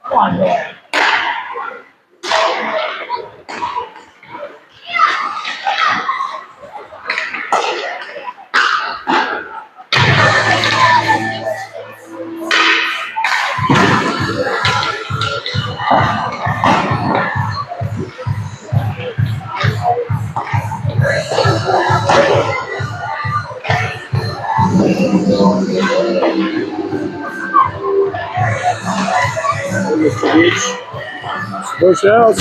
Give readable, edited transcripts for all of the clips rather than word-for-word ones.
Come on, man. Mr. Beach. Push out.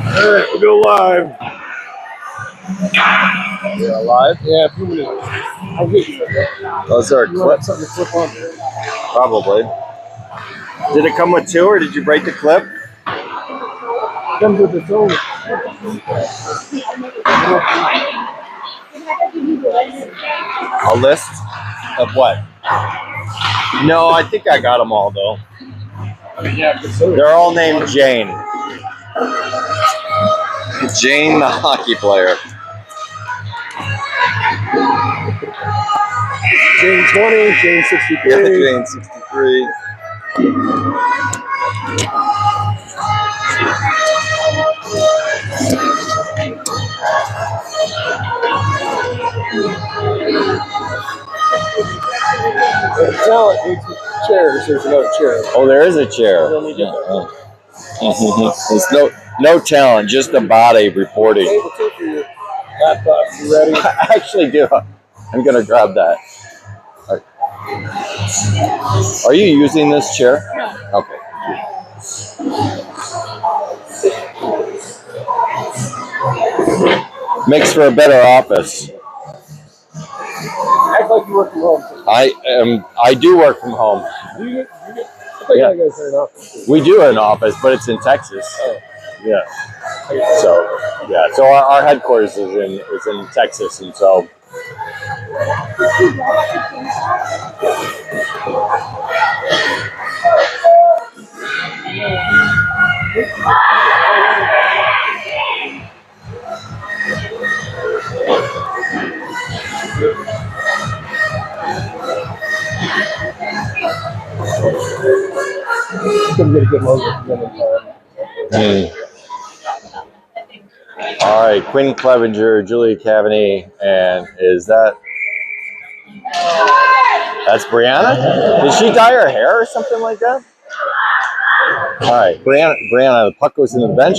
All right, we'll go live. Yeah, live? Yeah, a few minutes. I'll get you. Those are You want something to flip on? probably. Did it come with two, or did you break the clip? Comes with its own. A list of what? No, I think I got them all though. Yeah, They're all named Jane. Jane, the hockey player. Jane 20, Jane 63. Yeah, Jane 63. Talent needs chairs. There's another chair. Oh, there is a chair. We don't need that. There's no talent, just a body reporting. Table two for your laptop. You ready? I actually do. I'm gonna grab that. Are you using this chair? Okay. Makes for a better office. Act like you work from home. I do work from home. You I think Yeah. I guys are in office. We do have an office, but it's in Texas. Oh. Yeah. So yeah. So our headquarters is in Texas, and so. Couldn't get a good logo for them in time. All right, Quinn Clevenger, Julia Cavany, and that's Brianna? Did she dye her hair or something like that? All right, Brianna, the puck goes into the bench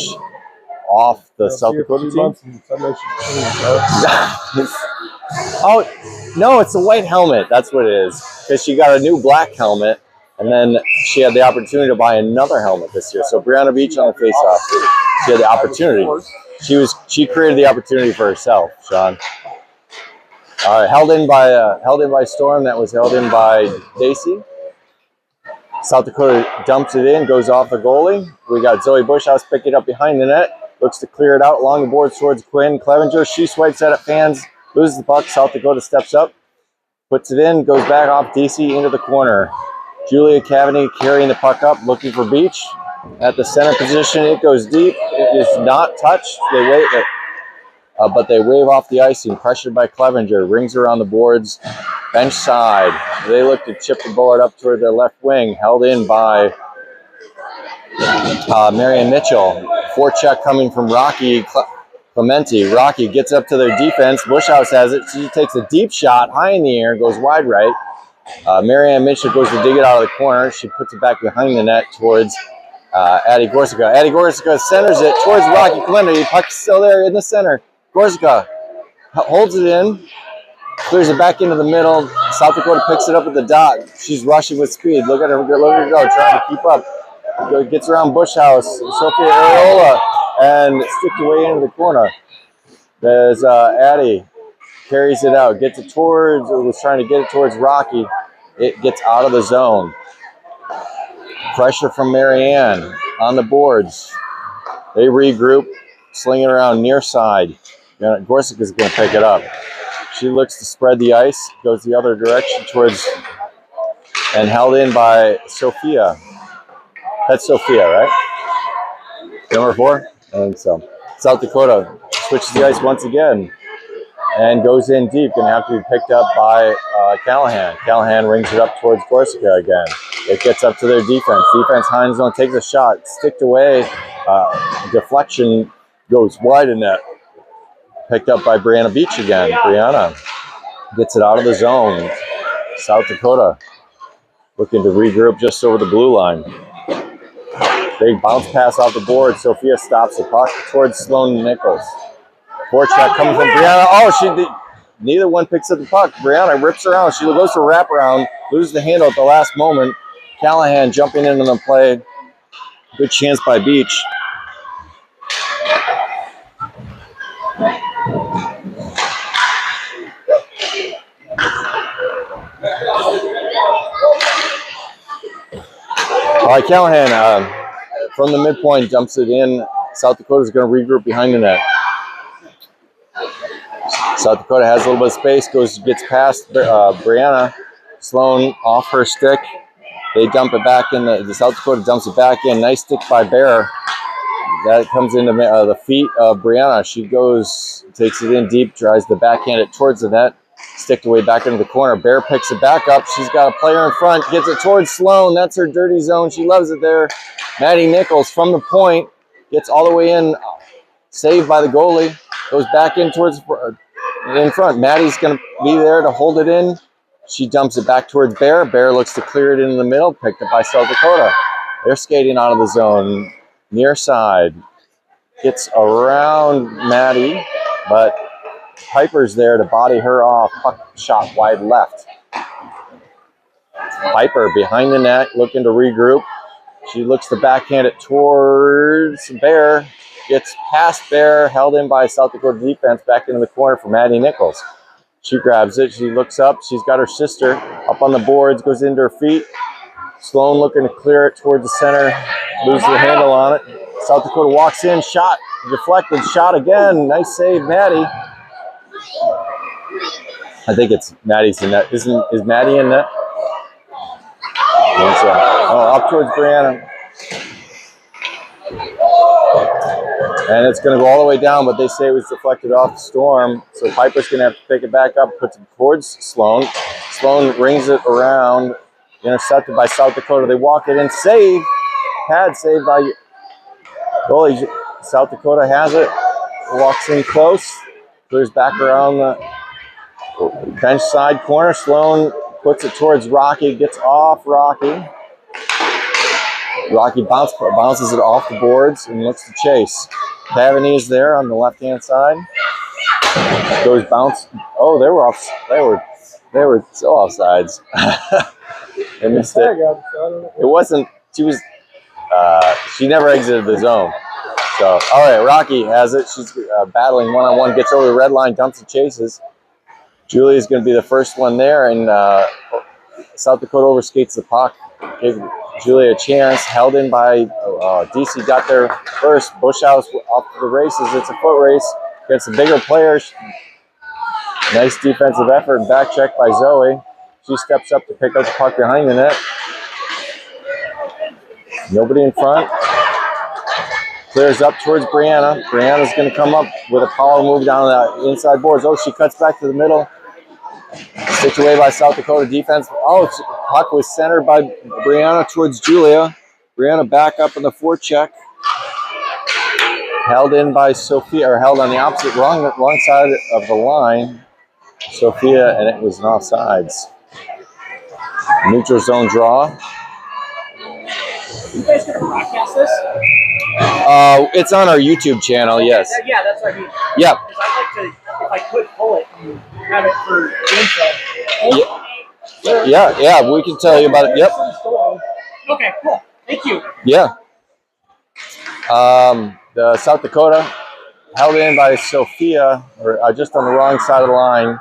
off the South Dakota team. Oh, no, it's a white helmet. That's what it is. Because she got a new black helmet, and then she had the opportunity to buy another helmet this year. So Brianna Beach on the faceoff, she had the opportunity. She created the opportunity for herself, Sean. All right, held in by Storm. That was held in by Daisy. South Dakota dumps it in, goes off the goalie. We got Zoe Bushhouse picking it up behind the net. Looks to clear it out along the boards towards Quinn Clevenger. She swipes at it, fans, loses the puck. South Dakota steps up, puts it in, goes back off DC into the corner. Julia Cavany carrying the puck up, looking for Beach. At the center position, it goes deep. It is not touched. They wave it, but they wave off the icing. Pressured by Clevenger, rings around the boards. Bench side. They look to chip the bullet up toward their left wing. Held in by Marion Mitchell. Forecheck coming from Rocky Clementi. Rocky gets up to their defense. Bushhouse has it. She takes a deep shot high in the air, goes wide right. Marianne Mitchell goes to dig it out of the corner. She puts it back behind the net towards Addie Gorsica. Addie Gorsica centers it towards Rocky Clementi. Puck's still there in the center. Gorsica holds it in. Clears it back into the middle. South Dakota picks it up at the dot. She's rushing with speed. Look at her go, trying to keep up. Gets around Bushhouse, Sophia Areola, and sticked away into the corner. There's Addie. Carries it out. Gets it towards, or was trying to get it towards Rocky. It gets out of the zone. Pressure from Marianne on the boards. They regroup, sling it around near side. Gorsic is going to pick it up. She looks to spread the ice, goes the other direction towards, and held in by Sophia. That's Sophia, right? Number 4? I think so. South Dakota switches the ice once again and goes in deep. Going to have to be picked up by Callahan. Callahan rings it up towards Corsica again. It gets up to their defense. Defense Hines don't take the shot. Sticked away. Deflection goes wide in net. Picked up by Brianna Beach again. Brianna gets it out of the zone. South Dakota looking to regroup just over the blue line. Big bounce pass off the board. Sophia stops the puck towards Sloan Nichols. Forecheck coming from Brianna. Oh, neither one picks up the puck. Brianna rips around. She goes for a wraparound, loses the handle at the last moment. Callahan jumping into the play. Good chance by Beach. All right, Callahan from the midpoint dumps it in. South Dakota's going to regroup behind the net. South Dakota has a little bit of space, gets past Brianna. Sloan off her stick. They dump it back in. The South Dakota dumps it back in. Nice stick by Bear. That comes into the feet of Brianna. She goes, takes it in deep, tries to backhand it towards the net. Sticked away back into the corner. Bear picks it back up. She's got a player in front. Gets it towards Sloan. That's her dirty zone. She loves it there. Maddie Nichols from the point. Gets all the way in. Saved by the goalie. Goes back in towards in front. Maddie's going to be there to hold it in. She dumps it back towards Bear. Bear looks to clear it in the middle. Picked up by South Dakota. They're skating out of the zone. Near side. Gets around Maddie. But Piper's there to body her off. Puck shot wide left. Piper behind the net, looking to regroup. She looks to backhand it towards Bear. Gets past Bear, held in by South Dakota defense, back into the corner for Maddie Nichols. She grabs it. She looks up. She's got her sister up on the boards, goes into her feet. Sloan looking to clear it towards the center. Loses the handle on it. South Dakota walks in. Shot. Deflected. Shot again. Nice save, Maddie. I think it's Maddie's in net. Is Maddie in net? Oh, up towards Brianna. And it's going to go all the way down, but they say it was deflected off the Storm. So Piper's going to have to pick it back up, puts it towards Sloan. Sloan rings it around, intercepted by South Dakota. They walk it in, save. Pad saved by goalie. South Dakota has it, walks in close, clears back around the bench side corner. Sloan puts it towards Rocky, gets off Rocky. Rocky bounces it off the boards and looks to chase. Tavaney is there on the left-hand side. Goes bounce. Oh, they were so offsides. They missed it. It wasn't. She never exited the zone. So, all right, Rocky has it. She's battling one-on-one. Gets over the red line, dumps and chases. Julia's going to be the first one there, and South Dakota overskates the puck. Gave Julia a chance, held in by DC, got there first. Bushhouse off the races. It's a foot race against the bigger players. Nice defensive effort and back check by Zoe. She steps up to pick up the puck behind the net. Nobody in front. Clears up towards Brianna. Brianna's going to come up with a power move down the inside boards. Oh, she cuts back to the middle. Stitched away by South Dakota defense. Oh, puck was centered by Brianna towards Julia. Brianna back up in the forecheck. Held in by Sophia, or held on the opposite, wrong side of the line. Sophia, and it was an offsides. Neutral zone draw. You guys gonna broadcast this? It's on our YouTube channel, yes. Yeah, that's what I mean. Yep. Because I'd like to, if I could pull it and have it for info. Yeah, we can tell you about it. Yep. Okay, cool. Thank you. Yeah. The South Dakota held in by Sophia, or just on the wrong side of the line.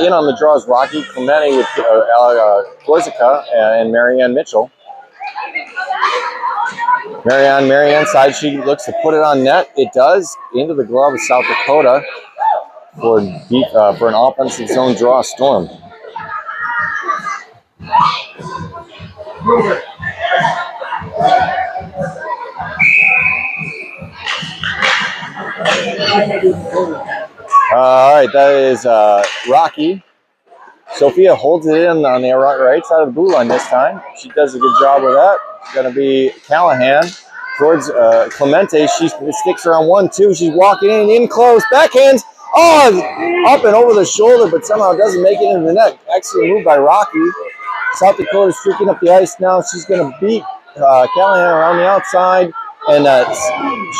In on the draw is Rocky Clemente with Corsica and Marianne Mitchell. Marianne side, she looks to put it on net. It does, into the glove of South Dakota for an offensive zone draw. Storm. All right, that is Rocky. Sophia holds it in on the right side of the blue line this time. She does a good job with that. It's going to be Callahan towards Clemente. She sticks her on 1-2. She's walking in close. Backhands. Oh, up and over the shoulder, but somehow doesn't make it into the net. Excellent move by Rocky. South Dakota streaking up the ice now. She's going to beat Callahan around the outside, and that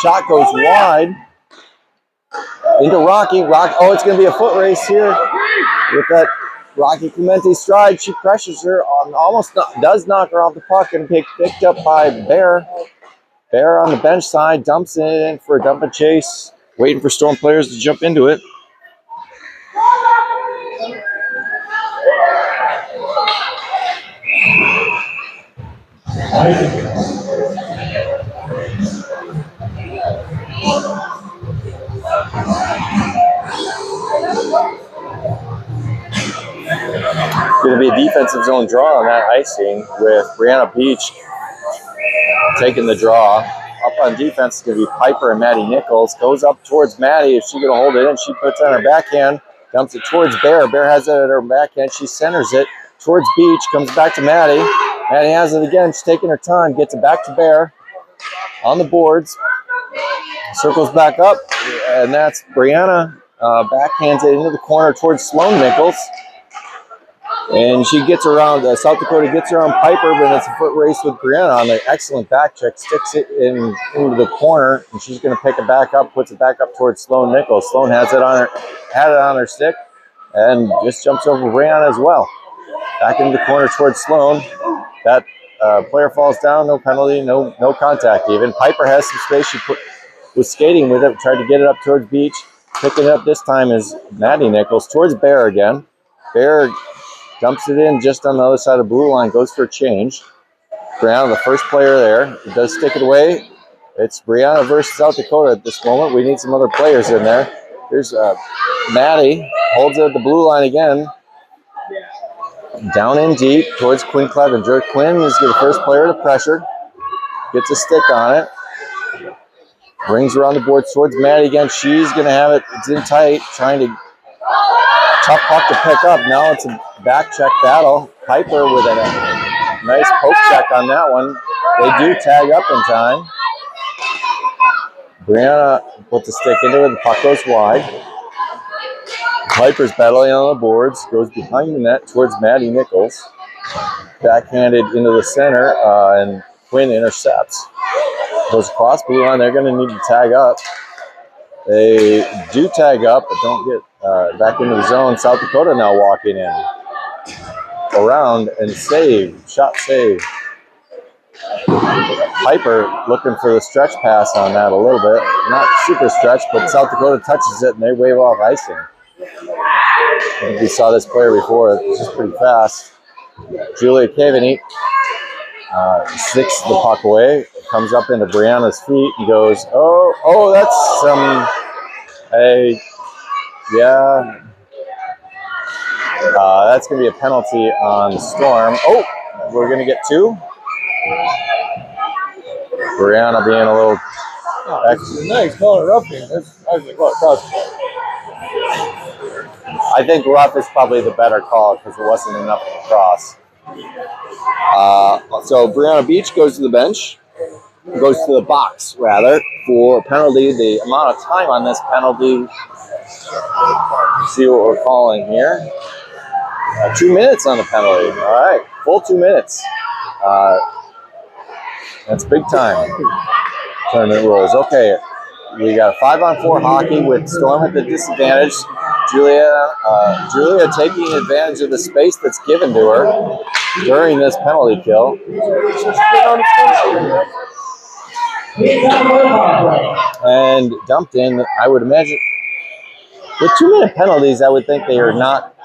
shot goes wide into Rocky. Oh, it's going to be a foot race here with that Rocky Clemente stride. She pressures her, almost does knock her off the puck, and picked up by Bear. Bear on the bench side, dumps it in for a dump and chase, waiting for Storm players to jump into it. Going to be a defensive zone draw on that icing with Brianna Beach taking the draw. Up on defense is going to be Piper and Maddie Nichols. Goes up towards Maddie. If she's going to hold it in, she puts it on her backhand. Dumps it towards Bear. Bear has it at her backhand. She centers it towards Beach. Comes back to Maddie. Maddie has it again. She's taking her time. Gets it back to Bear. On the boards. Circles back up. And that's Brianna. Backhands it into the corner towards Sloan Nichols. And she gets around, South Dakota gets around Piper, but it's a foot race with Brianna on the excellent back check, sticks it into the corner, and she's going to pick it back up, puts it back up towards Sloan Nichols. Sloan had it on her stick, and just jumps over Brianna as well. Back into the corner towards Sloan. That Player falls down, no penalty, no contact even. Piper has some space. She was skating with it, tried to get it up towards Beach. Picking it up this time is Maddie Nichols towards Bear again. Bear dumps it in just on the other side of the blue line, goes for a change. Brianna, the first player there, does stick it away. It's Brianna versus South Dakota at this moment. We need some other players in there. Here's Maddie, holds it at the blue line again. Down in deep towards Quinn Clevenger. Quinn is the first player to pressure. Gets a stick on it. Brings her on the board towards Maddie again. She's going to have it. It's in tight, trying to tough puck to pick up. Now it's a back check battle. Piper with a nice poke check on that one. They do tag up in time. Brianna puts the stick into it. The puck goes wide. Piper's battling on the boards. Goes behind the net towards Maddie Nichols. Backhanded into the center, and Quinn intercepts. Goes across blue line. They're going to need to tag up. They do tag up, but don't get back into the zone. South Dakota now walking in. Around and save. Shot save. Piper looking for the stretch pass on that a little bit. Not super stretch, but South Dakota touches it and they wave off icing. I think we saw this player before. It's just pretty fast. Julia Cavaney sticks the puck away. Comes up into Brianna's feet and goes, oh, that's yeah. That's going to be a penalty on Storm. Oh, we're going to get two. Brianna being a little extra. Nice, call it roughing. I was like, well, cross. I think rough is probably the better call because it wasn't enough of a cross. So Brianna Beach goes to the bench. Goes to the box, rather, for a penalty. The amount of time on this penalty, see what we're calling here. 2 minutes on the penalty. All right, full 2 minutes. That's big time. Tournament rules. Okay, we got a 5-on-4 hockey with Storm at the disadvantage. Julia taking advantage of the space that's given to her during this penalty kill. And dumped in, I would imagine. With 2 minute penalties, I would think they are not.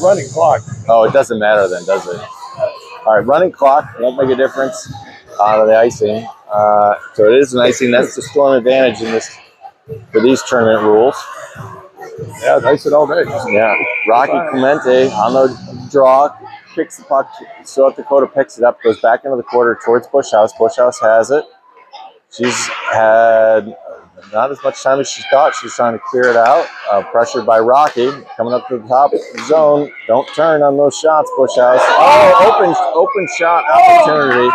Running clock. Oh, it doesn't matter then, does it? All right, running clock won't make a difference on the icing. So it is an icing. That's the Storm advantage in this for these tournament rules. Yeah, ice it all day. Yeah, Rocky Clemente on the draw, kicks the puck. South Dakota picks it up, goes back into the quarter towards Bushhouse. Bushhouse has it. She's had not as much time as she thought. She's trying to clear it out. Pressured by Rocky. Coming up to the top of the zone. Don't turn on those shots, Bushhouse. Oh, open shot opportunity.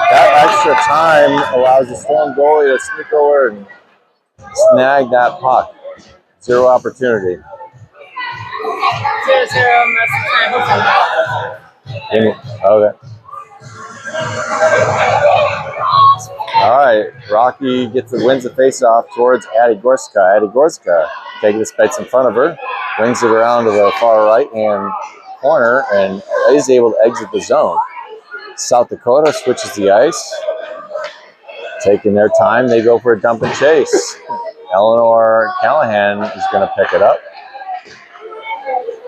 That extra time allows the Storm goalie to sneak over and snag that puck. Zero opportunity. 0-0, most time. Okay. All right, Rocky wins the face-off towards Addie Gorska. Addie Gorska taking the space in front of her, brings it around to the far right-hand corner, and is able to exit the zone. South Dakota switches the ice. Taking their time, they go for a dump and chase. Eleanor Callahan is going to pick it up.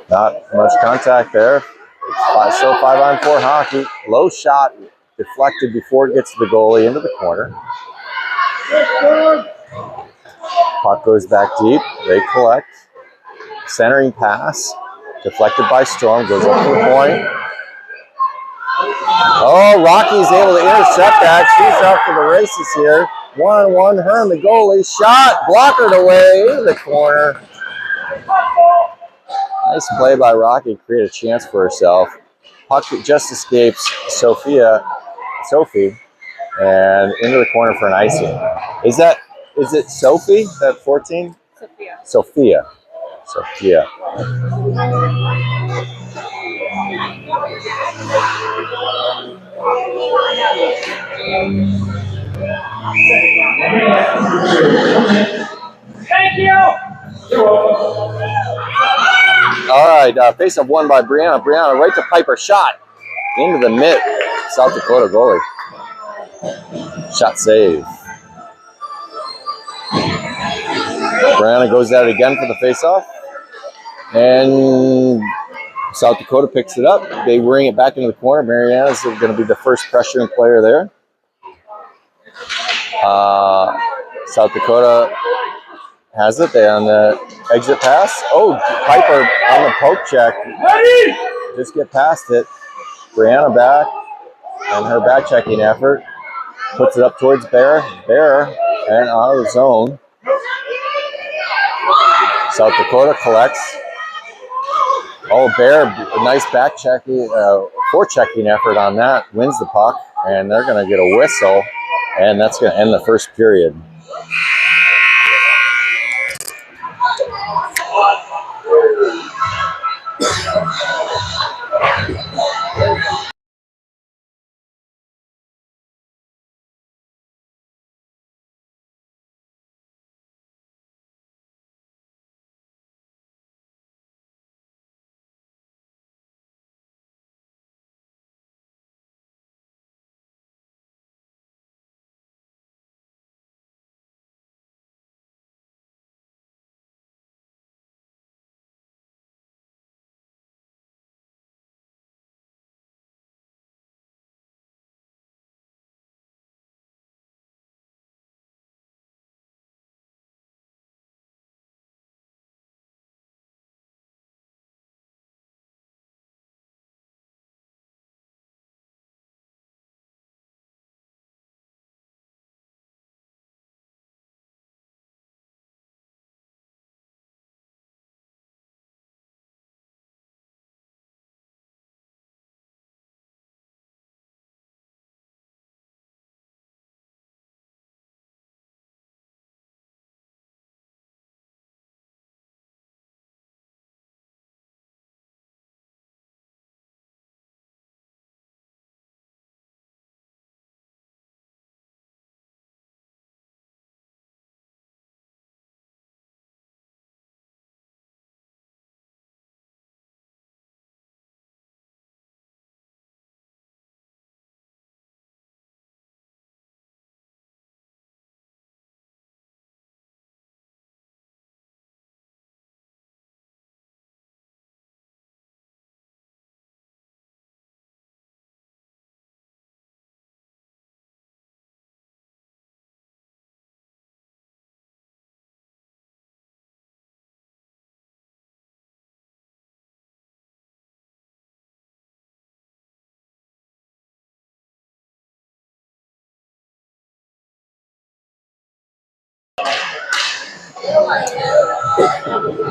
Not much contact there. It's still 5-on-4 hockey. Low shot deflected before it gets to the goalie into the corner. Puck goes back deep. They collect. Centering pass. Deflected by Storm. Goes up to the point. Oh, Rocky's able to intercept that. She's off to the races here. 1-on-1. Her and the goalie. Shot. Blockered away into the corner. Nice play by Rocky. Create a chance for herself. Puck just escapes Sophie, and into the corner for an icing. Is it Sophie, that 14? Sophia. Thank you. All right, face-off won by Brianna. Brianna right to Piper, shot into the mitt. South Dakota goalie. Shot save. Brianna goes at it again for the faceoff. And South Dakota picks it up. They bring it back into the corner. Mariana's going to be the first pressuring player there. South Dakota has it. They on the exit pass. Oh, Piper on the poke check. Just get past it. Brianna back and her back checking effort. Puts it up towards Bear. Bear and out of the zone. South Dakota collects. Oh, Bear, a nice back checking, forechecking effort on that. Wins the puck, and they're going to get a whistle, and that's going to end the first period.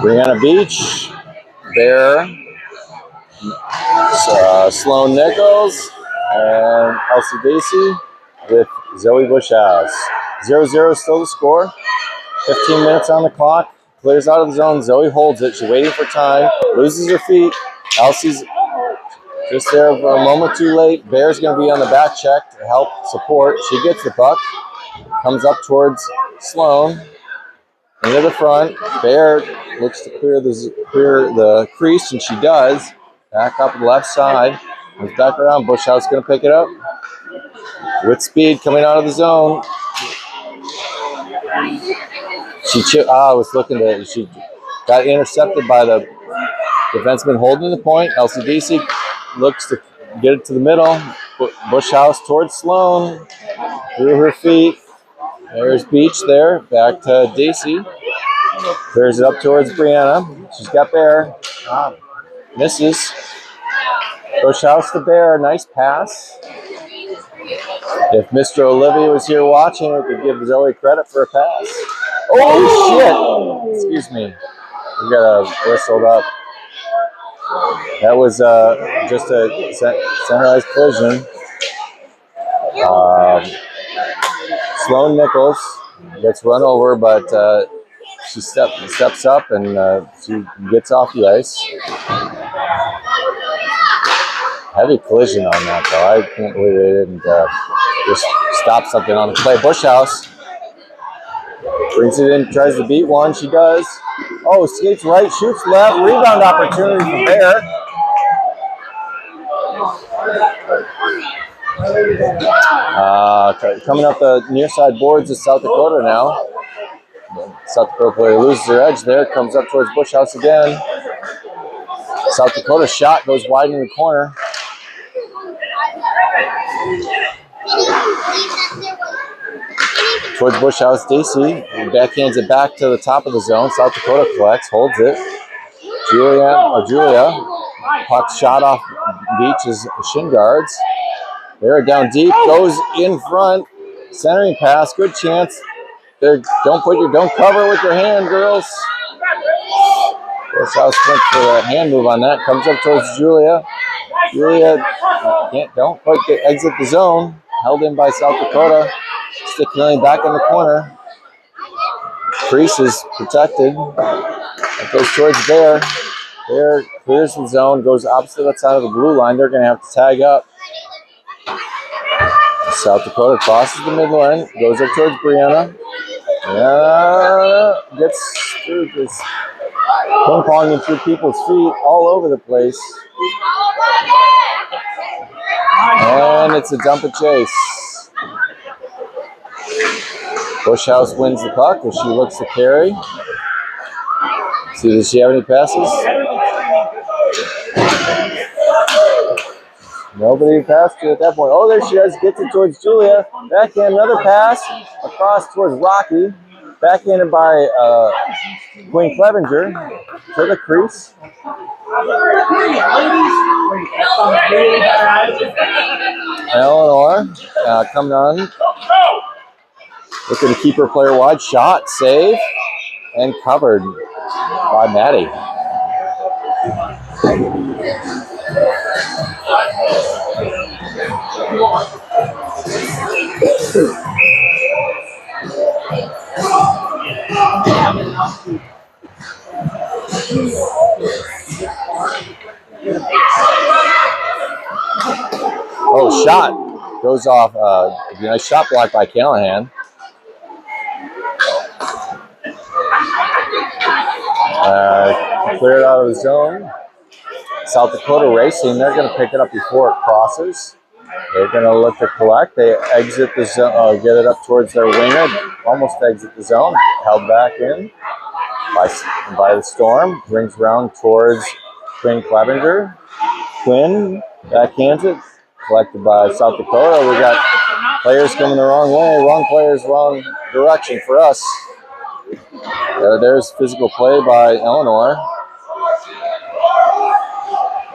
Brianna Beach, Bear, Sloan Nichols, and Elsie Dacey with Zoe Bushhouse. 0-0 still the score. 15 minutes on the clock. Clears out of the zone. Zoe holds it. She's waiting for time. Loses her feet. Elsie's just there a moment too late. Bear's going to be on the back check to help support. She gets the puck. Comes up towards Sloan. Into the front. Bear looks to clear the crease, and she does. Back up the left side. Comes back around. Bushhouse going to pick it up. With speed coming out of the zone. She got intercepted by the defenseman holding the point. LCDC looks to get it to the middle. Bushhouse towards Sloan. Through her feet. There's Beach there. Back to Dacey. Clears it up towards Brianna. She's got Bear. Misses. Bushhouse to Bear. Nice pass. If Mr. Olivia was here watching, we could give Zoe credit for a pass. Oh, shit! Excuse me. We got a whistled up. That was just a centralized collision. Sloan Nichols gets run over, but she steps up and she gets off the ice. Heavy collision on that, though. I can't believe they didn't just stop something on the play. Bushhouse brings it in, tries to beat one. She does. Oh, skates right, shoots left. Rebound opportunity for Bear. Coming up the near side boards is South Dakota now. South Dakota player loses their edge there. Comes up towards Bush House again. South Dakota shot goes wide in the corner. Towards Bush House, Daisy backhands it back to the top of the zone. South Dakota collects, holds it. Julia, puck shot off Beach's shin guards. They're down deep, goes in front, centering pass, good chance. Don't cover with your hand, girls. Bush House went for the hand move on that. Comes up towards Julia. Julia don't quite exit the zone. Held in by South Dakota. Stick handling back in the corner. Crease is protected. It goes towards Bear. Bear clears the zone, goes opposite that side of the blue line. They're going to have to tag up. South Dakota crosses the midline, goes up towards Brianna. Gets through this. Ping-ponging through people's feet all over the place. And it's a dump and chase. Bush House wins the puck as she looks to carry. See, does she have any passes? Nobody passed her at that point. Oh, there she is. Gets it towards Julia. Backhand, another pass across towards Rocky. Backhanded by Quinn Clevenger to the crease. Eleanor coming on. Looking to keep her player wide. Shot, save, and covered by Maddie. Oh, shot goes off. Nice shot block by Callahan. Cleared out of the zone. South Dakota racing. They're going to pick it up before it crosses. They're going to look to collect. They exit the zone, get it up towards their winger. Almost exit the zone. Held back in by the Storm. Brings around towards Quinn Clevenger. Quinn backhands it. Collected by South Dakota. We got players coming the wrong way. Wrong players, wrong direction for us. There's physical play by Eleanor.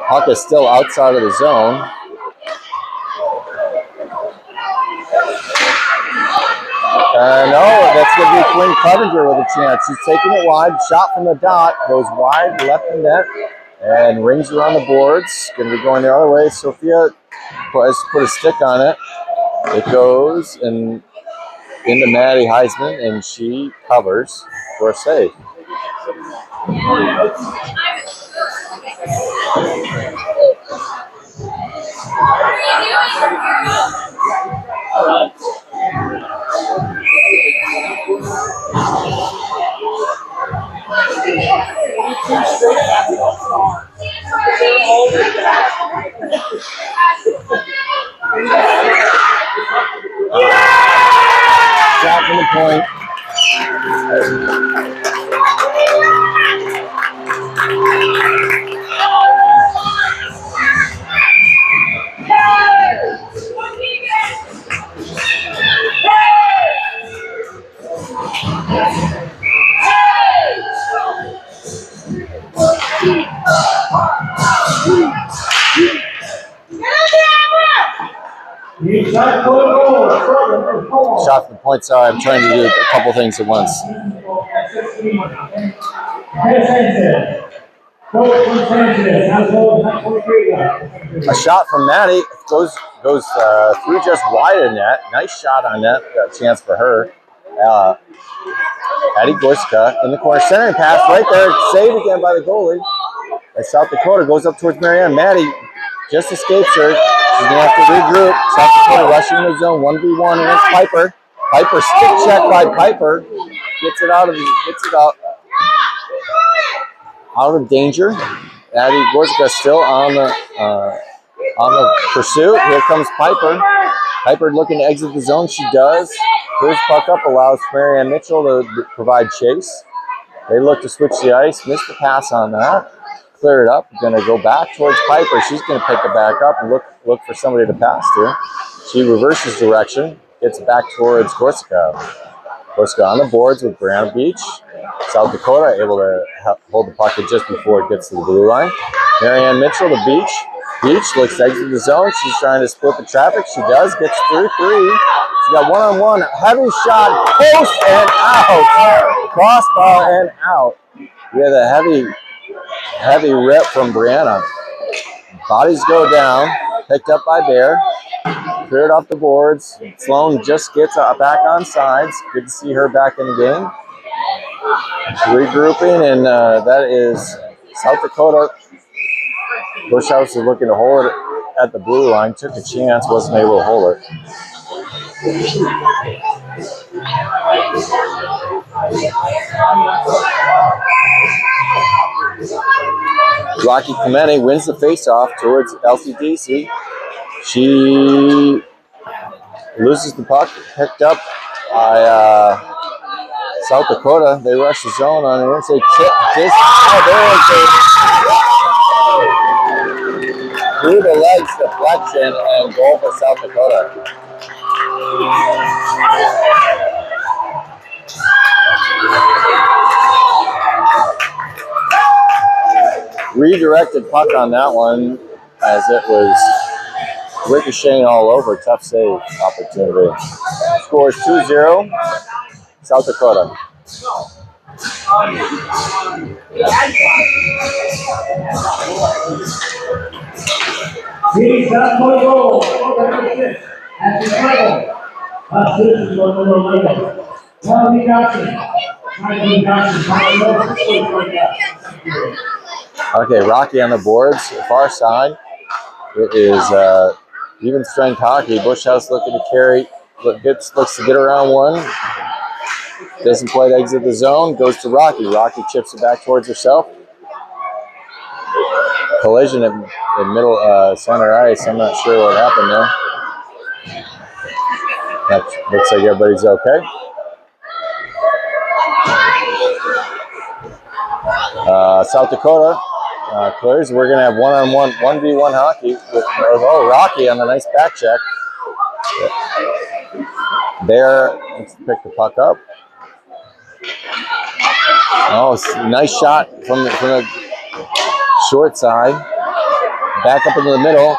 Puck is still outside of the zone. No, that's going to be Quinn Clevenger with a chance. She's taking it wide. Shot from the dot. Goes wide, left in net. And rings around the boards. Going to be going the other way. Sophia has put a stick on it. It goes into Maddie Heisman, and she covers for a save. Shot from the point. Shot from the point. Sorry, I'm trying to do a couple things at once. A shot from Maddie goes through just wide of net. Nice shot on net. Got a chance for her. Addie Gorska in the corner, centering pass right there. Saved again by the goalie. As South Dakota goes up towards Marianne. Maddie just escapes her. She's going to have to regroup. South Dakota rushing the zone 1v1 against Piper. Piper stick check by Piper. Gets it out of danger. Addie Gorska still on the on the pursuit. Here comes Piper. Piper looking to exit the zone. She does. Clears puck up, allows Marianne Mitchell to provide chase. They look to switch the ice. Missed the pass on that. Clear it up. Going to go back towards Piper. She's going to pick it back up and look for somebody to pass to. She reverses direction. Gets back towards Corsica. Corsica on the boards with Brianna Beach. South Dakota able to hold the puck just before it gets to the blue line. Marianne Mitchell to Beach. Beach looks to exit the zone. She's trying to split the traffic. She does. Gets through three. She got one-on-one. Heavy shot. Post and out. Crossbar and out. We have a heavy rip from Brianna. Bodies go down. Picked up by Bear. Cleared off the boards. Sloan just gets back on sides. Good to see her back in the game. Regrouping, and that is South Dakota. Bushhouse is looking to hold it at the blue line. Took a chance, wasn't able to hold it. Rocky Clemente wins the faceoff towards LCDC. She loses the puck, picked up by South Dakota. They rush the zone on an inside kick. Through the legs, deflection, and goal for South Dakota. Redirected puck on that one as it was ricocheting all over. Tough save opportunity. Scores 2-0. South Dakota. Okay, Rocky on the boards, far side. It is even strength hockey. Bushhouse looking to carry, looks to get around one. Doesn't quite exit the zone, goes to Rocky. Rocky chips it back towards herself. Collision in middle center ice. I'm not sure what happened there. That looks like everybody's okay. South Dakota clears. We're going to have one-on-one, 1v1 hockey with Rocky on a nice back check. Bear, let's pick the puck up. Oh, nice shot from the short side. Back up into the middle.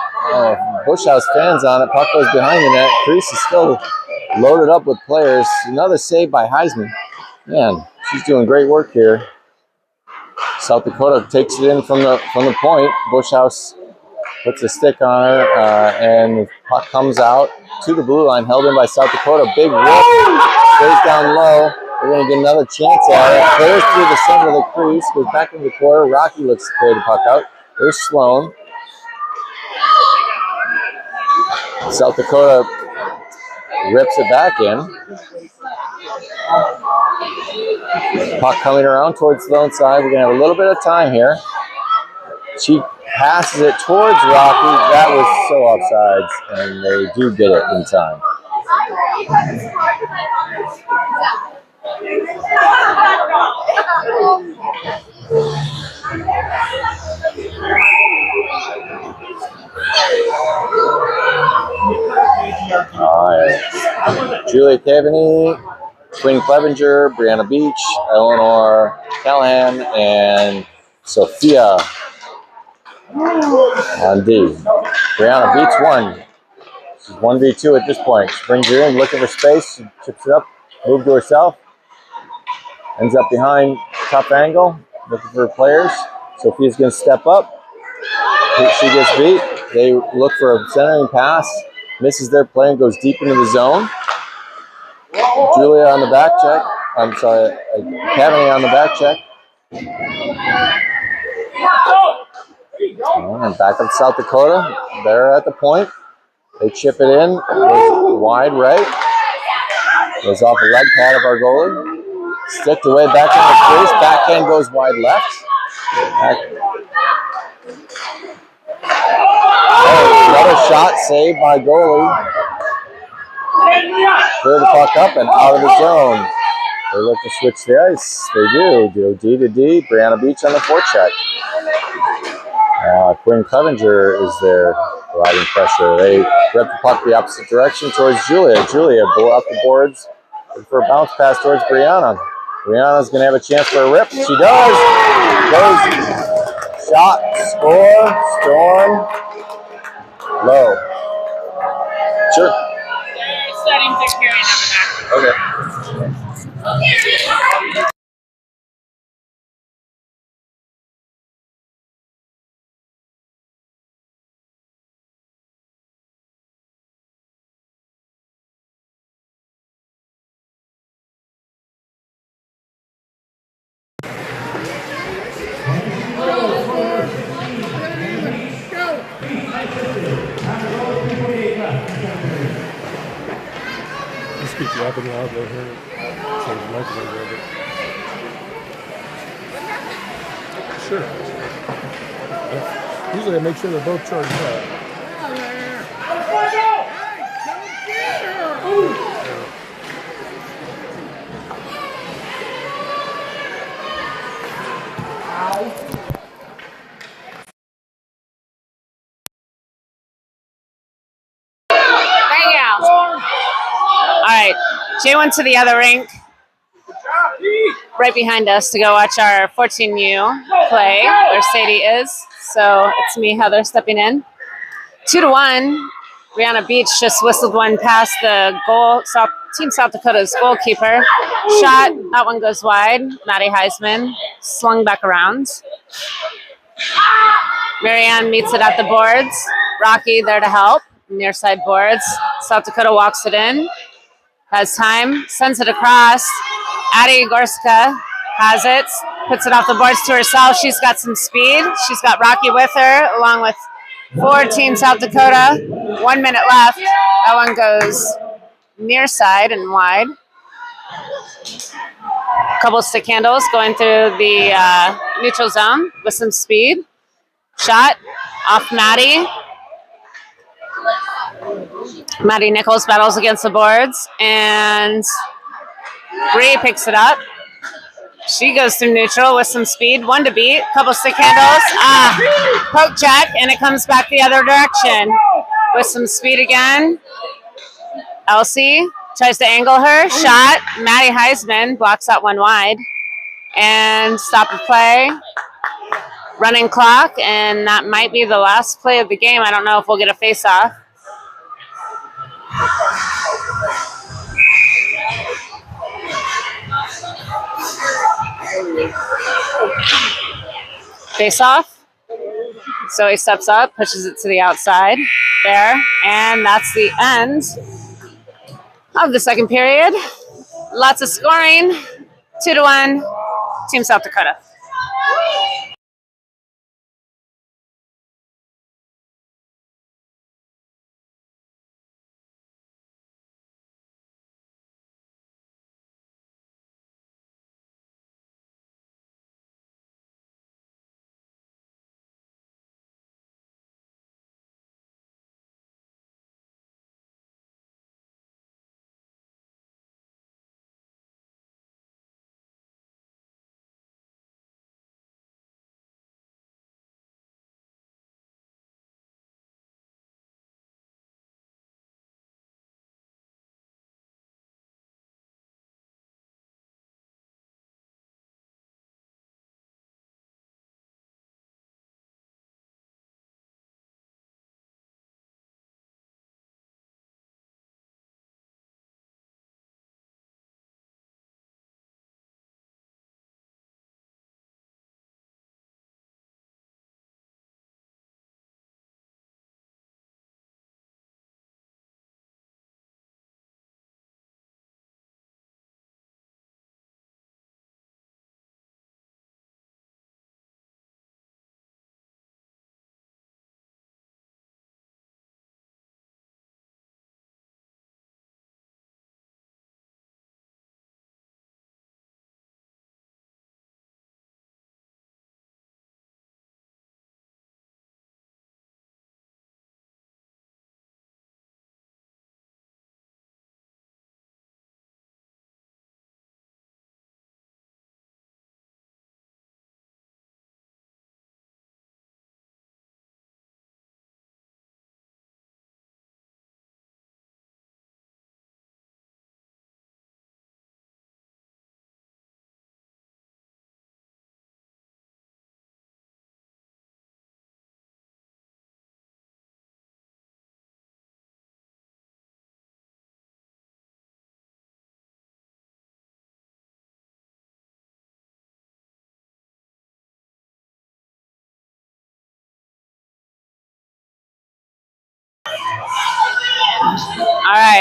Bushhouse fans on it. Puck goes behind the net. Crease is still loaded up with players. Another save by Heisman. Man, she's doing great work here. South Dakota takes it in from the point. Bushhouse puts a stick on her, and the puck comes out to the blue line, held in by South Dakota. Big whip, stays down low. We're going to get another chance at it. Clears through the center of the crease, goes back into the corner. Rocky looks to clear the puck out. There's Sloan. South Dakota rips it back in. Puck coming around towards Sloan's side. We're going to have a little bit of time here. She passes it towards Rocky. That was so offsides, and they do get it in time. All right. Julia Cavaney, Quinn Clevenger, Brianna Beach, Eleanor Callahan, and Sophia on D. Brianna beats one. She's 1v2 at this point. She brings her in, looking for space. She chips it up, move to herself. Ends up behind, tough angle, looking for players. Sophia's going to step up. She gets beat. They look for a centering pass. Misses their play and goes deep into the zone. Julia on the back check. I'm sorry, Academy on the back check. And back up South Dakota. They're at the point. They chip it in. Wide right. Goes off the leg pad of our goalie. Sticked away back in the crease. Backhand goes wide left. Oh, another shot saved by goalie. Clear the puck up and out of the zone. They look to switch the ice. They do. Go D to D. Brianna Beach on the forecheck. Quinn Clevenger is there providing pressure. They rip the puck the opposite direction towards Julia. Julia up the boards for a bounce pass towards Brianna. Brianna's going to have a chance for a rip. She does. Goes shot, score, Storm, low. Sure. They're starting to carry number back. Okay. Just keep yapping loud, they hear it. So the microphone grab it. Sure. Usually I make sure they're both charged up. There you go. All right. Jay went to the other rink right behind us to go watch our 14U play where Sadie is. So it's me, Heather, stepping in. 2-1. Brianna Beach just whistled one past the goal. Team South Dakota's goalkeeper. Shot. That one goes wide. Maddie Heisman slung back around. Marianne meets it at the boards. Rocky there to help. Near side boards. South Dakota walks it in. Has time. Sends it across. Addie Gorska has it. Puts it off the boards to herself. She's got some speed. She's got Rocky with her, along with 4 Team South Dakota. 1 minute left. That one goes near side and wide. Couple stick handles going through the neutral zone with some speed. Shot off Maddie. Maddie Nichols battles against the boards, and Bree picks it up. She goes through neutral with some speed. 1 to beat. Couple stick handles. Poke check, and it comes back the other direction with some speed again. Elsie tries to angle her. Shot. Maddie Heisman blocks that one wide. And stop the play. Running clock, and that might be the last play of the game. I don't know if we'll get a face-off. Face-off. So he steps up, pushes it to the outside there, and that's the end of the second period. Lots of scoring. 2-1, Team South Dakota.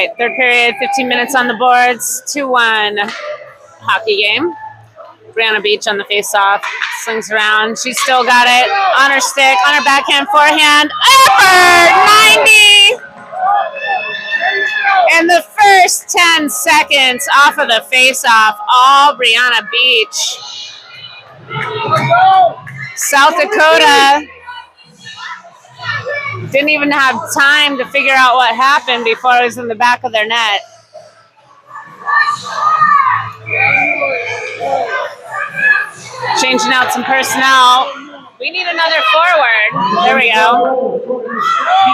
right, third period, 15 minutes on the boards, 2-1 hockey game. Brianna Beach on the face-off, slings around. She's still got it on her stick, on her backhand, forehand. Over 90! And the first 10 seconds off of the face-off, all Brianna Beach. South Dakota didn't even have time to figure out what happened before it was in the back of their net. Changing out some personnel. We need another forward. There we go.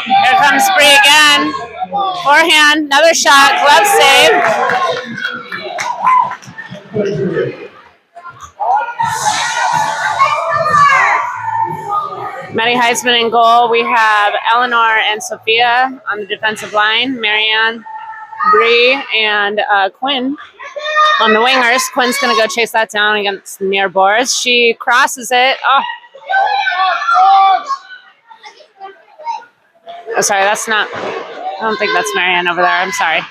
Here comes Bree again. Forehand, another shot, glove save. Maddie Heisman in goal. We have Eleanor and Sophia on the defensive line. Marianne, Bree, and Quinn on the wingers. Quinn's going to go chase that down against near boards. She crosses it. Oh, sorry, that's not. I don't think that's Marianne over there. I'm sorry.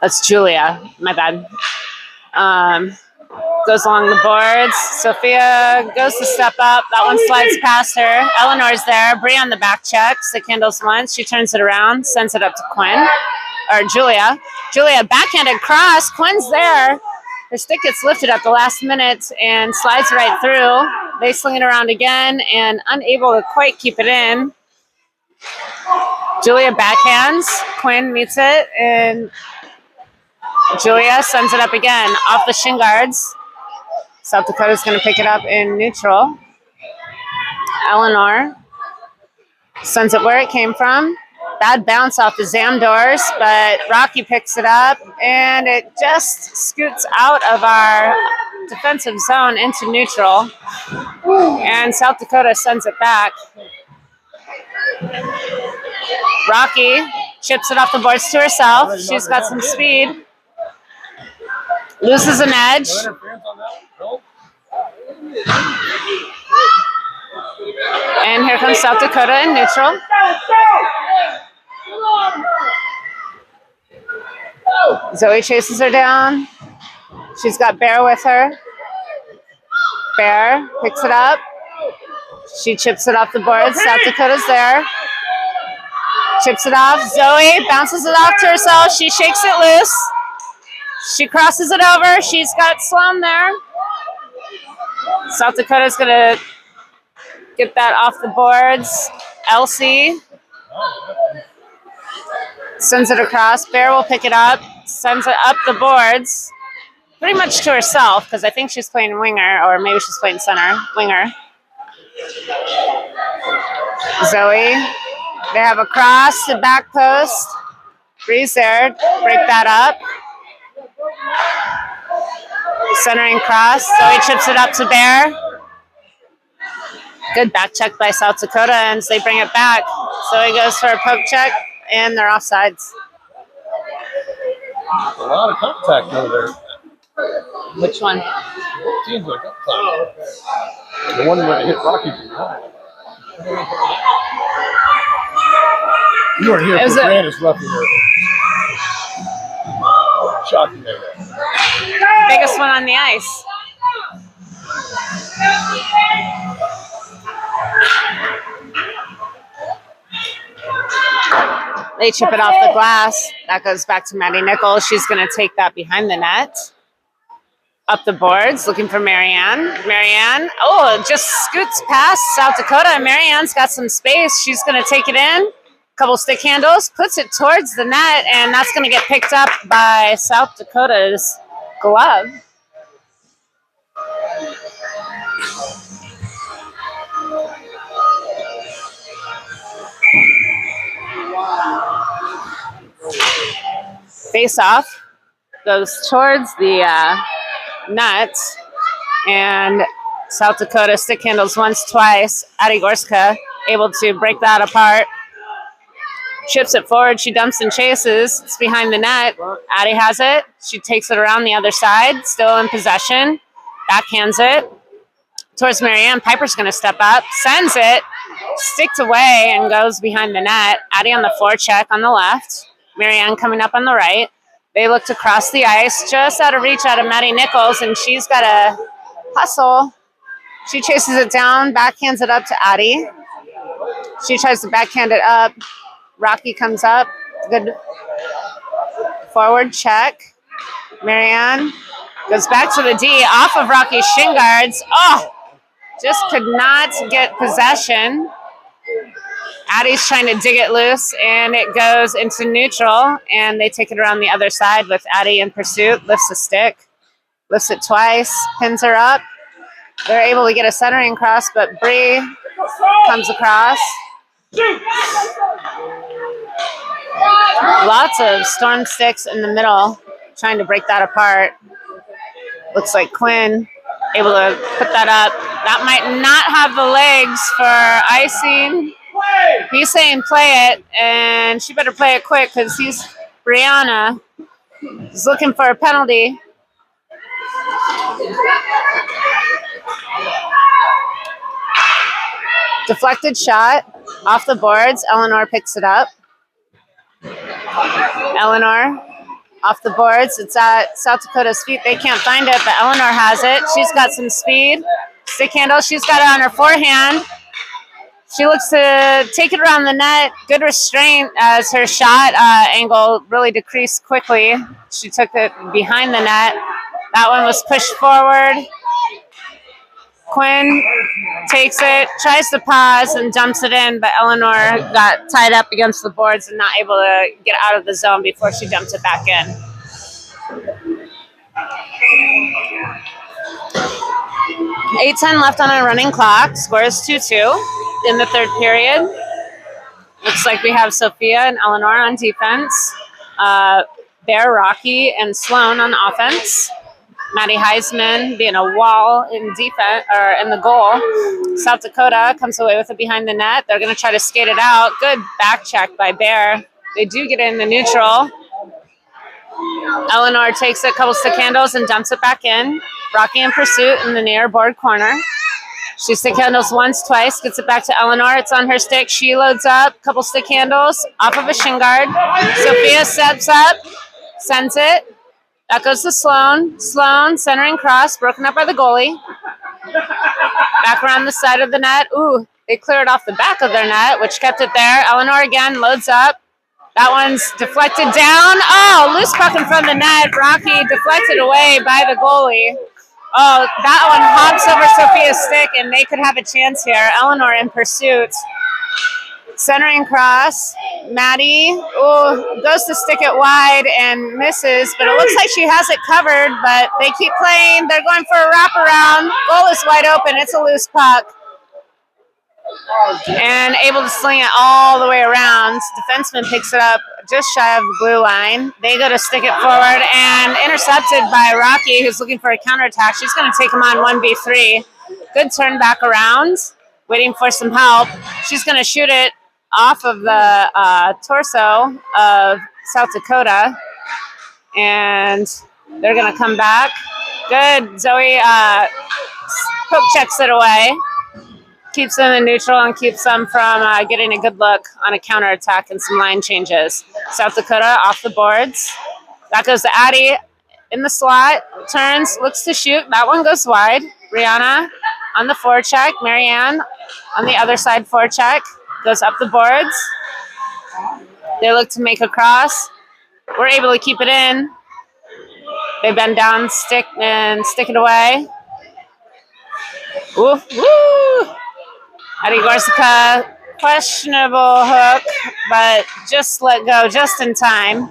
That's Julia. My bad. Goes along the boards. Sophia goes to step up. That one slides past her. Eleanor's there. Bree on the back check. Stick handles once. She turns it around, sends it up to Quinn. Or Julia. Julia backhanded cross. Quinn's there. Her stick gets lifted at the last minute and slides right through. They sling it around again and unable to quite keep it in. Julia backhands. Quinn meets it and Julia sends it up again off the shin guards. South Dakota's going to pick it up in neutral. Eleanor sends it where it came from. Bad bounce off the Zam doors, but Rocky picks it up, and it just scoots out of our defensive zone into neutral. And South Dakota sends it back. Rocky chips it off the boards to herself. She's got some speed. Loses an edge. And here comes South Dakota in neutral. Zoe chases her down. She's got Bear with her. Bear picks it up. She chips it off the board. South Dakota's there. Chips it off. Zoe bounces it off to herself. She shakes it loose. She crosses it over. She's got Sloan there. South Dakota's going to get that off the boards. Elsie sends it across. Bear will pick it up. Sends it up the boards. Pretty much to herself because I think she's playing winger or maybe she's playing center. Winger. Zoe. They have a cross to back post. Bree's there. Break that up. Centering cross. Zoe chips it up to Bear. Good back check by South Dakota, and they bring it back. Zoe goes for a poke check, and they're offsides. A lot of contact over there. Which one? Seems like contact. The one that hit Rocky from behind. You weren't here for Brandis roughing her. Shocking there. Biggest one on the ice. They chip it off the glass. That goes back to Maddie Nichols. She's going to take that behind the net. Up the boards, looking for Marianne. Marianne, just scoots past South Dakota. Marianne's got some space. She's going to take it in. Couple stick handles, puts it towards the net, and that's going to get picked up by South Dakota's glove. Face off goes towards the net, and South Dakota stick handles once, twice. Addie Gorska able to break that apart. Chips it forward. She dumps and chases. It's behind the net. Addie has it. She takes it around the other side. Still in possession. Backhands it towards Marianne. Piper's going to step up. Sends it. sticked away and goes behind the net. Addie on the forecheck on the left. Marianne coming up on the right. They looked across the ice, just out of reach out of Maddie Nichols, and she's got a hustle. She chases it down, backhands it up to Addie. She tries to backhand it up. Rocky comes up. Good forward check. Marianne goes back to the D, off of Rocky's shin guards. Oh, just could not get possession. Addie's trying to dig it loose, and it goes into neutral, and they take it around the other side with Addie in pursuit. Lifts the stick, lifts it twice, pins her up. They're able to get a centering cross, but Bree comes across. Lots of storm sticks in the middle, trying to break that apart. Looks like Quinn able to put that up. That might not have the legs for icing. He's saying play it, and she better play it quick because Brianna is looking for a penalty. Deflected shot off the boards. Eleanor picks it up. Eleanor off the boards. It's at South Dakota's feet. They can't find it, but Eleanor has it. She's got some speed. Stick handle. She's got it on her forehand. She looks to take it around the net. Good restraint as her shot angle really decreased quickly. She took it behind the net. That one was pushed forward. Quinn takes it, tries to pause, and dumps it in, but Eleanor got tied up against the boards and not able to get out of the zone before she dumped it back in. .8:10 left on a running clock. Score is 2-2 in the third period. Looks like we have Sophia and Eleanor on defense. Bear, Rocky, and Sloan on offense. Maddie Heisman being a wall in defense or in the goal. South Dakota comes away with it behind the net. They're going to try to skate it out. Good back check by Bear. They do get in the neutral. Eleanor takes a couple stick handles and dumps it back in. Rocky in pursuit in the near board corner. She stick handles once, twice, gets it back to Eleanor. It's on her stick. She loads up, couple stick handles off of a shin guard. Sophia steps up, sends it. That goes to Sloan. Sloan, centering cross, broken up by the goalie. Back around the side of the net. Ooh, they cleared off the back of their net, which kept it there. Eleanor again loads up. That one's deflected down. Oh, loose puck in front of the net. Rocky deflected away by the goalie. Oh, that one hops over Sophia's stick, and they could have a chance here. Eleanor in pursuit. Centering cross. Maddie goes to stick it wide and misses, but it looks like she has it covered, but they keep playing. They're going for a wraparound. Goal is wide open. It's a loose puck. And able to sling it all the way around. Defenseman picks it up just shy of the blue line. They go to stick it forward and intercepted by Rocky, who's looking for a counterattack. She's going to take him on 1v3. Good turn back around, waiting for some help. She's going to shoot it off of the torso of South Dakota. And they're going to come back. Good. Zoe poke checks it away. Keeps them in neutral and keeps them from getting a good look on a counterattack and some line changes. South Dakota off the boards. That goes to Addie in the slot. Turns, looks to shoot. That one goes wide. Brianna on the forecheck. Marianne on the other side forecheck. Goes up the boards. They look to make a cross. We're able to keep it in. They bend down, stick it away. Woo, woo! Addie Gorsica, questionable hook, but just let go just in time.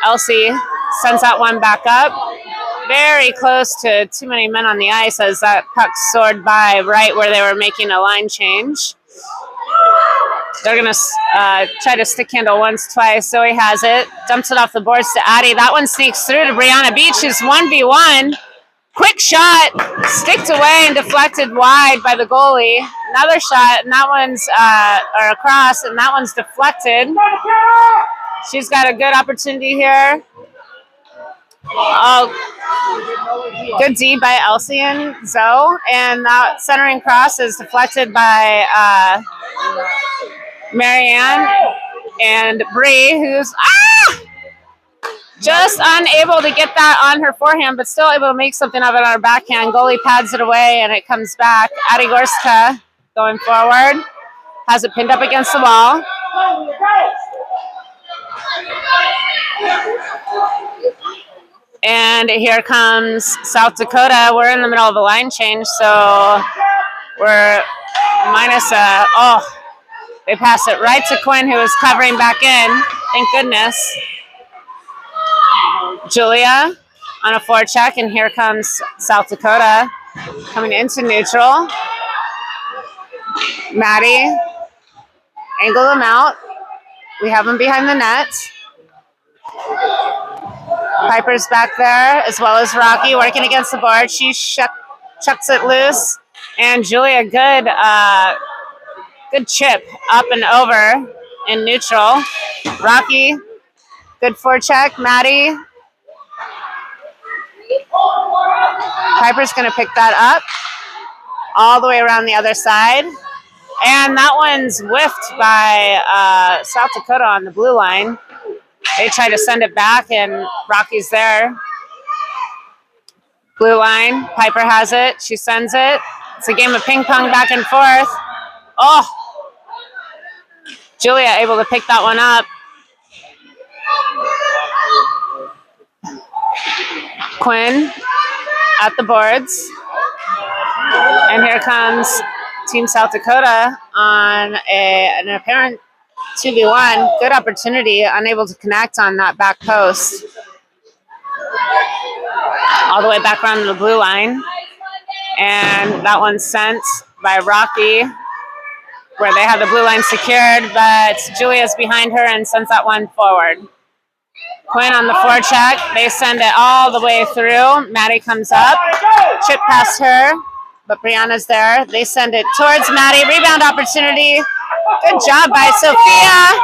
Elsie sends that one back up. Very close to too many men on the ice as that puck soared by right where they were making a line change. They're going to try to stick handle once, twice. Zoe has it. Dumps it off the boards to Addie. That one sneaks through to Brianna Beach, who's 1v1. Quick shot, sticked away and deflected wide by the goalie. Another shot, and that one's across, and that one's deflected. She's got a good opportunity here. Oh, good D by Elsie and Zoe. And that centering cross is deflected by Marianne and Bree, who's just unable to get that on her forehand, but still able to make something of it on her backhand. Goalie pads it away, and it comes back. Adi Gorska going forward. Has it pinned up against the wall. And here comes South Dakota. We're in the middle of a line change, so we're minus they pass it right to Quinn, who is covering back in. Thank goodness. Julia on a forecheck, and here comes South Dakota coming into neutral. Maddie angle them out. We have them behind the net. Piper's back there, as well as Rocky working against the board. She chucks it loose, and Julia, good chip up and over in neutral. Rocky, good forecheck. Maddie. Piper's going to pick that up all the way around the other side. And that one's whiffed by South Dakota on the blue line. They try to send it back, and Rocky's there. Blue line, Piper has it. She sends it. It's a game of ping pong back and forth. Oh! Julia able to pick that one up. Quinn at the boards. And here comes Team South Dakota on an apparent 2v1. Good opportunity, unable to connect on that back post. All the way back around the blue line. And that one's sent by Rocky, where they have the blue line secured, but Julia's behind her and sends that one forward. Quinn on the forecheck. They send it all the way through. Maddie comes up. Chip past her, but Brianna's there. They send it towards Maddie. Rebound opportunity. Good job by Sophia.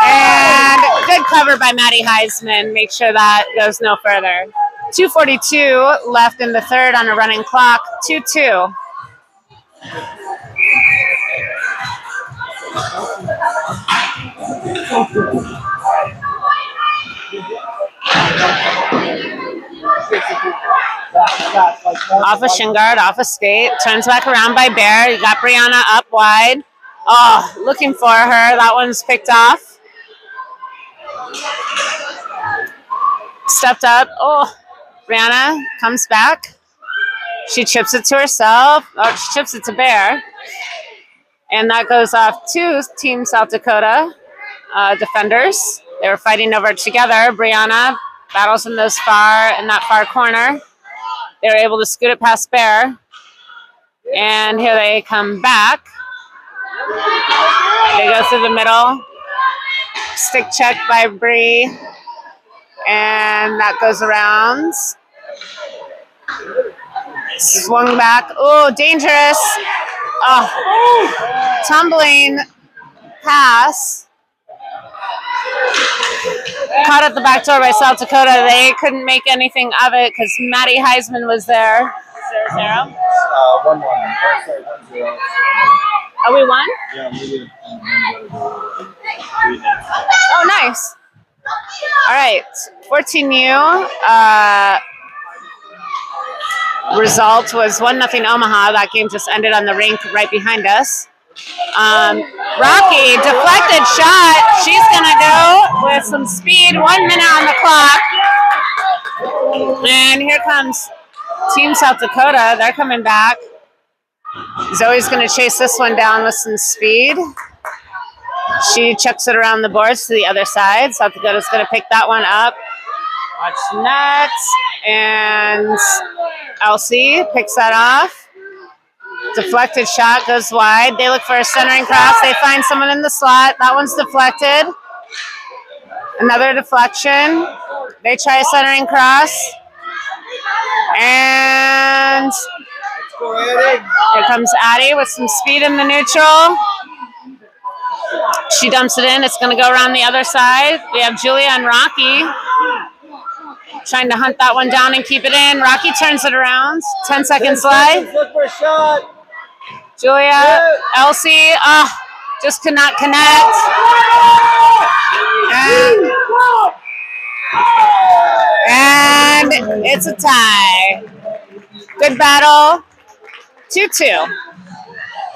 And good cover by Maddie Heisman. Make sure that goes no further. 2:42 left in the third on a running clock. 2-2. Off of Shingard, off of Skate. Turns back around by Bear. You got Brianna up wide. Oh, looking for her. That one's picked off. Stepped up. Oh, Brianna comes back. She chips it to herself. Oh, she chips it to Bear. And that goes off to Team South Dakota defenders. They were fighting over together. Brianna battles in that far corner. They were able to scoot it past Bear. And here they come back. They go through the middle. Stick check by Bree. And that goes around. Swung back. Oh, dangerous. Oh, tumbling pass. Caught at the back door by South Dakota. They couldn't make anything of it because Maddie Heisman was there. 0-0. 1-1. Sorry, 1-0. Oh, we won? Yeah, maybe. Oh, nice. All right. 14U. Result was 1-0 Omaha. That game just ended on the rink right behind us. Rocky, deflected shot. She's going to go with some speed. 1 minute on the clock. And here comes Team South Dakota. They're coming back. Zoe's going to chase this one down with some speed. She chucks it around the boards to the other side. South Dakota's going to pick that one up. Watch net. And Elsie picks that off. Deflected shot goes wide. They look for a centering cross. They find someone in the slot. That one's deflected. Another deflection. They try a centering cross. And here comes Addie with some speed in the neutral. She dumps it in. It's going to go around the other side. We have Julia and Rocky. trying to hunt that one down and keep it in. Rocky turns it around. 10 seconds left. Look for a shot. Julia, Elsie, just could not connect. And it's a tie. Good battle. 2-2.